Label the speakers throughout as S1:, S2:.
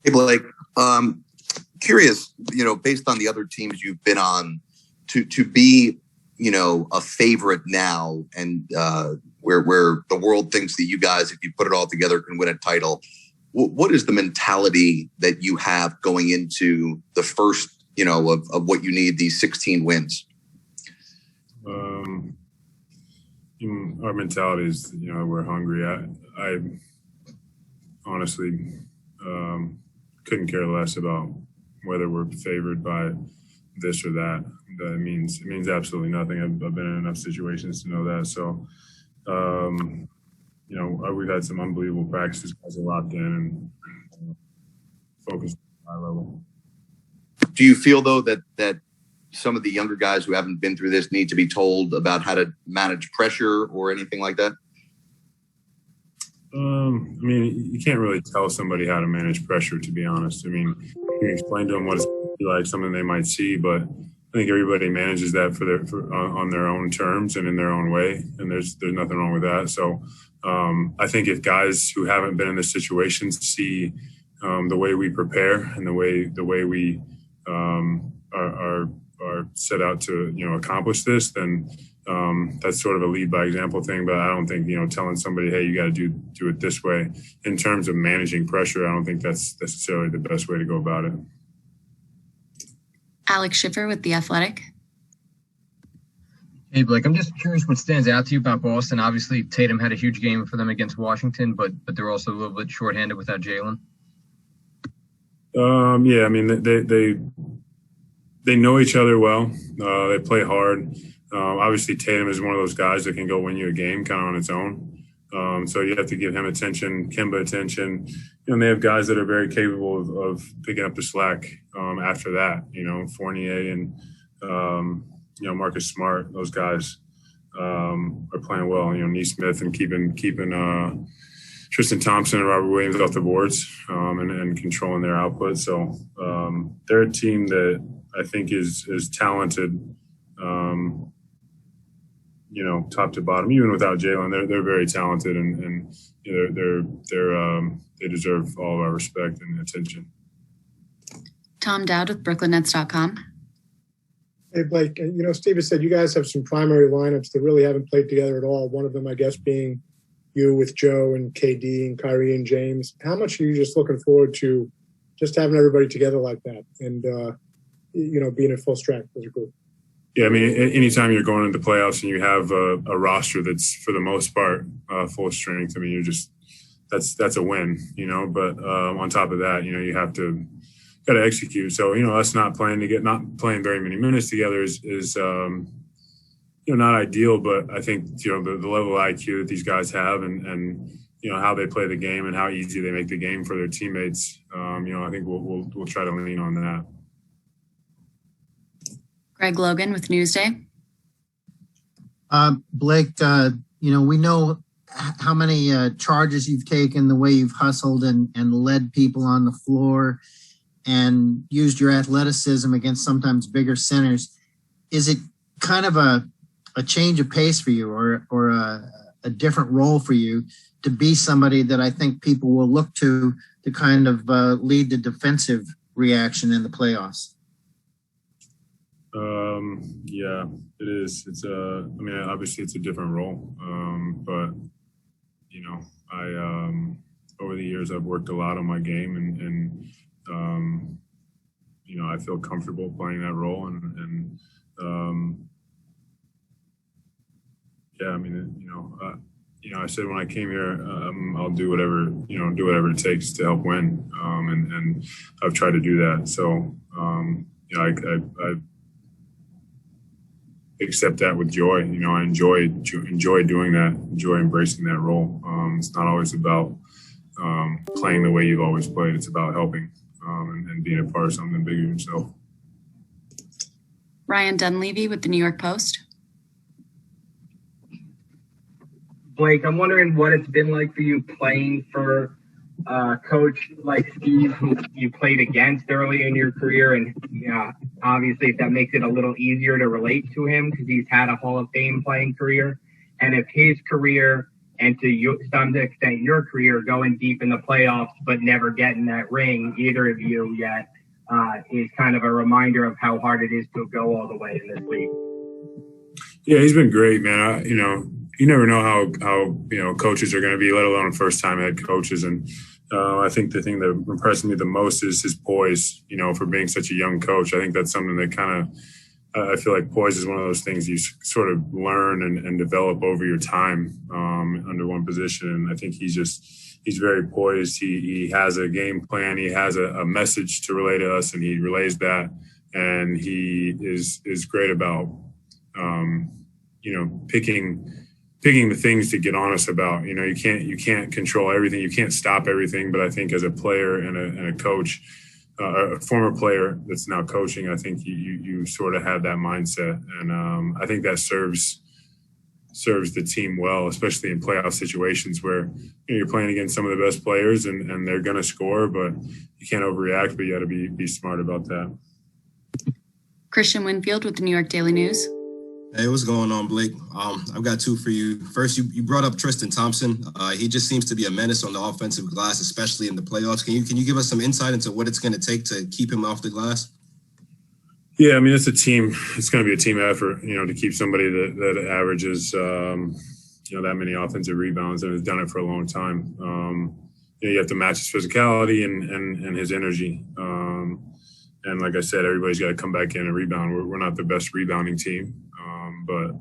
S1: Hey, Blake, curious, based on the other teams you've been on, to be, a favorite now and where the world thinks that you guys, if you put it all together, can win a title. What is the mentality that you have going into the first, of what you need, these 16 wins?
S2: Our mentality is, we're hungry. I honestly couldn't care less about whether we're favored by this or that. It means absolutely nothing. I've been in enough situations to know that. So, we've had some unbelievable practices. Guys are locked in and focused at a high level.
S1: Do you feel though that some of the younger guys who haven't been through this need to be told about how to manage pressure or anything like that?
S2: You can't really tell somebody how to manage pressure, to be honest. You can explain to them what it's like, something they might see, but I think everybody manages that on their own terms and in their own way, and there's nothing wrong with that. So I think if guys who haven't been in this situation see the way we prepare and the way we are set out to accomplish this, then that's sort of a lead by example thing. But I don't think telling somebody, hey, you got to do it this way in terms of managing pressure, I don't think that's necessarily the best way to go about it.
S3: Alex Schiffer with The Athletic.
S4: Hey, Blake, I'm just curious what stands out to you about Boston. Obviously, Tatum had a huge game for them against Washington, but they're also a little bit shorthanded without Jalen.
S2: They know each other well. They play hard. Obviously, Tatum is one of those guys that can go win you a game kind of on its own. So you have to give him attention, Kemba attention. And they have guys that are very capable of picking up the slack after that. Fournier and Marcus Smart, those guys are playing well. Neesmith and keeping Tristan Thompson and Robert Williams off the boards and controlling their output. So they're a team that I think is talented. Top to bottom, even without Jalen, they're very talented and they deserve all of our respect and attention.
S3: Tom Dowd with BrooklynNets.com.
S5: Hey, Blake, Steve has said you guys have some primary lineups that really haven't played together at all. One of them, I guess, being you with Joe and KD and Kyrie and James. How much are you just looking forward to just having everybody together like that and, being at full strength as a group?
S2: Yeah, anytime you're going into playoffs and you have a roster that's for the most part full strength, you're just that's a win, But on top of that, you have to got to execute. So us not playing very many minutes together is not ideal. But I think the level of IQ that these guys have and how they play the game and how easy they make the game for their teammates. I think we'll try to lean on that.
S3: Greg Logan with Newsday.
S6: Blake, we know how many charges you've taken, the way you've hustled and led people on the floor and used your athleticism against sometimes bigger centers. Is it kind of a change of pace for you or a different role for you to be somebody that I think people will look to kind of lead the defensive reaction in the playoffs?
S2: Yeah, it is. It's obviously it's a different role. But I over the years I've worked a lot on my game and I feel comfortable playing that role and I said when I came here, I'll do whatever it takes to help win. And I've tried to do that. So I accept that with joy. I enjoy doing that, enjoy embracing that role. It's not always about playing the way you've always played. It's about helping and being a part of something bigger than yourself.
S3: Ryan Dunleavy with the New York Post.
S7: Blake, I'm wondering what it's been like for you playing for a coach like Steve, who you played against early in your career, and obviously if that makes it a little easier to relate to him because he's had a Hall of Fame playing career, and if his career and to some extent your career going deep in the playoffs but never getting that ring, either of you yet, is kind of a reminder of how hard it is to go all the way in this league.
S2: Yeah, he's been great, man. You never know how coaches are going to be, let alone first-time head coaches. And I think the thing that impressed me the most is his poise, for being such a young coach. I think that's something that kind of I feel like poise is one of those things you sort of learn and develop over your time under one position. And I think he's very poised. He has a game plan. He has a message to relay to us, and he relays that. And he is great about, picking the things to get on us about. You can't control everything. You can't stop everything. But I think as a player and a coach, a former player that's now coaching, I think you sort of have that mindset. And I think that serves the team well, especially in playoff situations where you're playing against some of the best players and they're going to score, but you can't overreact, but you got to be smart about that.
S3: Christian Winfield with the New York Daily News.
S8: Hey, what's going on, Blake? I've got two for you. First, you brought up Tristan Thompson. He just seems to be a menace on the offensive glass, especially in the playoffs. Can you give us some insight into what it's going to take to keep him off the glass?
S2: Yeah, I mean, it's going to be a team effort, to keep somebody that averages, that many offensive rebounds and has done it for a long time. You have to match his physicality and his energy. And like I said, everybody's got to come back in and rebound. We're not the best rebounding team. But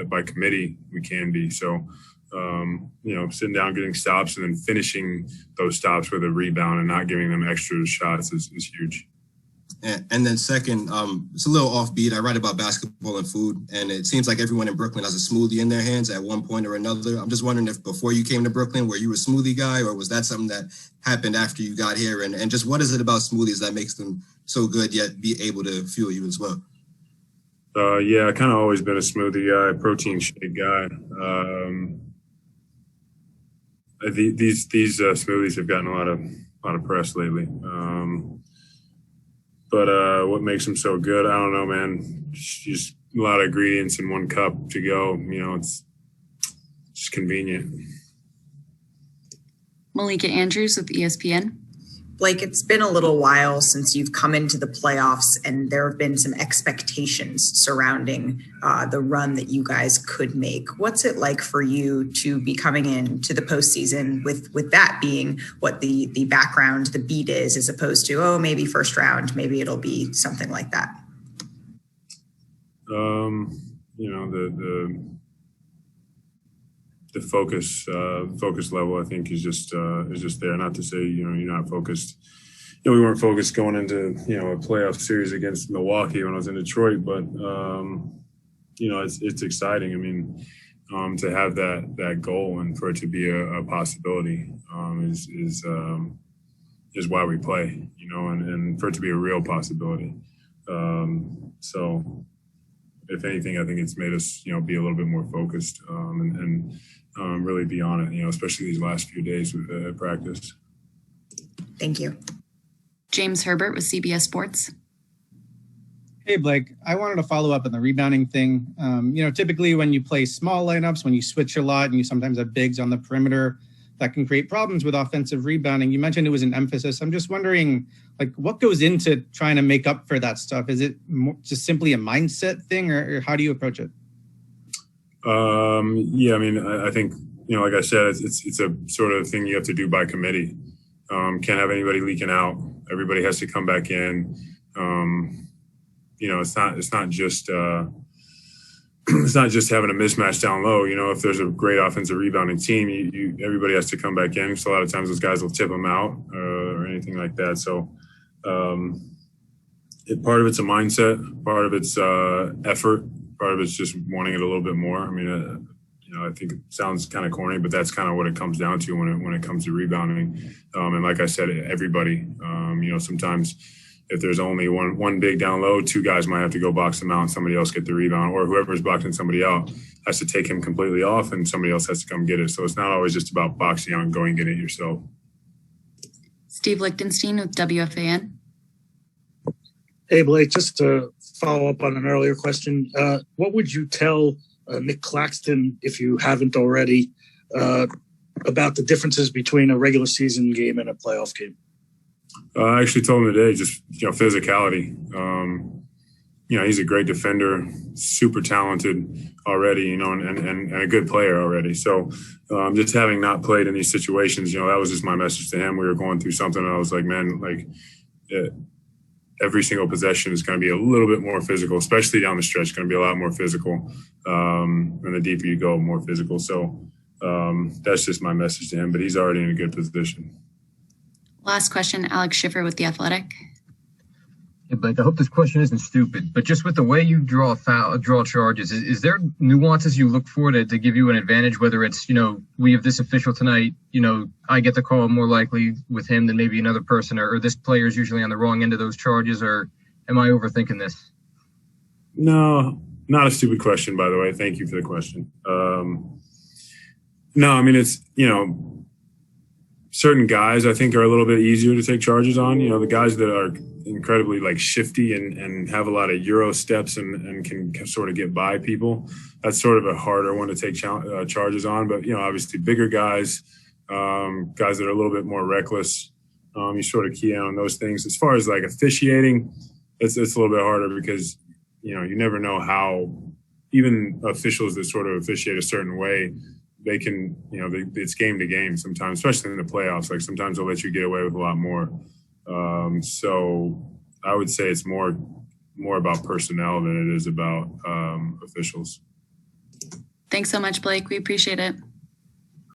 S2: by committee, we can be. So, sitting down, getting stops, and then finishing those stops with a rebound and not giving them extra shots is huge.
S8: And then second, it's a little offbeat. I write about basketball and food, and it seems like everyone in Brooklyn has a smoothie in their hands at one point or another. I'm just wondering if before you came to Brooklyn, were you a smoothie guy, or was that something that happened after you got here? And just what is it about smoothies that makes them so good yet be able to fuel you as well?
S2: Yeah, I kind of always been a smoothie guy, protein shake guy. These smoothies have gotten a lot of press lately. But what makes them so good, I don't know, man. Just a lot of ingredients in one cup to go. It's just convenient.
S3: Malika Andrews with ESPN.
S9: Blake, it's been a little while since you've come into the playoffs, and there have been some expectations surrounding the run that you guys could make. What's it like for you to be coming into the postseason with that being what the background, the beat is, as opposed to, maybe first round, maybe it'll be something like that?
S2: The focus level, I think, is just there. Not to say you're not focused. We weren't focused going into a playoff series against Milwaukee when I was in Detroit, but it's exciting. I mean, to have that goal and for it to be a possibility is why we play. And for it to be a real possibility. So, if anything, I think it's made us be a little bit more focused and really be on it, especially these last few days with practice.
S9: Thank you.
S3: James Herbert with CBS Sports.
S10: Hey, Blake, I wanted to follow up on the rebounding thing. Typically when you play small lineups, when you switch a lot and you sometimes have bigs on the perimeter, that can create problems with offensive rebounding. You mentioned it was an emphasis. I'm just wondering, what goes into trying to make up for that stuff? Is it just simply a mindset thing, or how do you approach it?
S2: Yeah, I mean, I think, like I said, it's a sort of thing you have to do by committee. Can't have anybody leaking out. Everybody has to come back in. It's not just it's not just having a mismatch down low. If there's a great offensive rebounding team, everybody has to come back in. So a lot of times those guys will tip them out or anything like that. So part of it's a mindset, part of it's effort, part of it's just wanting it a little bit more. I mean, I think it sounds kind of corny, but that's kind of what it comes down to when it comes to rebounding. And like I said, everybody, sometimes if there's only one big down low, two guys might have to go box them out and somebody else get the rebound, or whoever's boxing somebody out has to take him completely off and somebody else has to come get it. So it's not always just about boxing out and going and getting it yourself.
S3: Steve Lichtenstein with WFAN.
S11: Hey, Blake, just to follow up on an earlier question, what would you tell Nick Claxton, if you haven't already, about the differences between a regular season game and a playoff game?
S2: I actually told him today, just, physicality. He's a great defender, super talented already, and a good player already. So just having not played in these situations, that was just my message to him. We were going through something, and I was like, man, every single possession is going to be a little bit more physical, especially down the stretch. It's going to be a lot more physical. And the deeper you go, more physical. So that's just my message to him. But he's already in a good position.
S3: Last question, Alex Schiffer with The Athletic.
S4: Yeah, Blake, I hope this question isn't stupid, but just with the way you draw charges, is there nuances you look for to give you an advantage, whether it's, we have this official tonight, I get the call more likely with him than maybe another person, or this player is usually on the wrong end of those charges, or am I overthinking this?
S2: No, not a stupid question, by the way. Thank you for the question. No, I mean, it's, certain guys I think are a little bit easier to take charges on. The guys that are incredibly shifty and have a lot of Euro steps and can sort of get by people. That's sort of a harder one to take charges on. But, obviously bigger guys, guys that are a little bit more reckless, you sort of key in on those things. As far as officiating, it's a little bit harder because, you never know how even officials that sort of officiate a certain way, they can, it's game to game sometimes, especially in the playoffs. Sometimes they'll let you get away with a lot more. So I would say it's more about personnel than it is about officials.
S3: Thanks so much, Blake. We appreciate it.